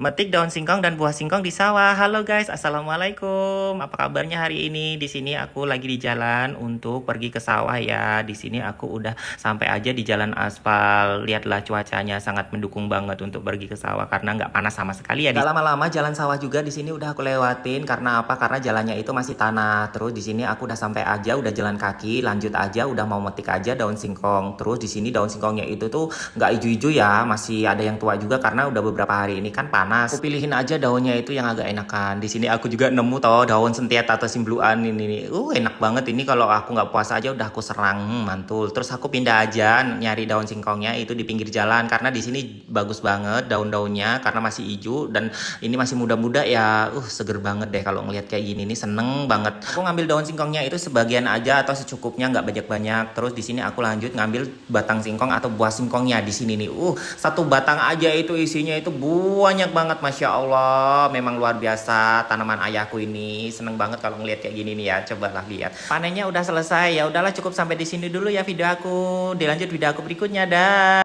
Metik daun singkong dan buah singkong di sawah. Halo guys, assalamualaikum. Apa kabarnya hari ini? Di sini aku lagi di jalan untuk pergi ke sawah ya. Di sini aku udah sampai aja di jalan aspal. Lihatlah cuacanya sangat mendukung banget untuk pergi ke sawah karena nggak panas sama sekali ya. Gak lama-lama jalan sawah juga di sini udah aku lewatin. Karena apa? Karena jalannya itu masih tanah. Terus di sini aku udah sampai aja, udah jalan kaki, lanjut aja, udah mau metik aja daun singkong. Terus di sini daun singkongnya itu tuh nggak hijau-hijau ya, masih ada yang tua juga karena udah beberapa hari ini kan panas. Aku pilihin aja daunnya itu yang agak enakan. Di sini aku juga nemu tau daun sentiat atau simbluan ini nih. Enak banget ini kalau aku nggak puasa aja udah aku serang, mantul. Terus aku pindah aja nyari daun singkongnya itu di pinggir jalan karena di sini bagus banget daun-daunnya karena masih hijau dan ini masih muda-muda ya. Seger banget deh kalau ngeliat kayak gini nih, seneng banget. Aku ngambil daun singkongnya itu sebagian aja atau secukupnya, nggak banyak-banyak. Terus di sini aku lanjut ngambil batang singkong atau buah singkongnya di sini nih. Satu batang aja itu isinya itu banyak banget, Masya Allah. Memang luar biasa tanaman ayahku ini. Seneng banget kalau ngeliat kayak gini nih ya. Cobalah lihat. Panennya udah selesai. Ya udahlah, cukup sampai di sini dulu ya video aku. Dilanjut video aku berikutnya dah.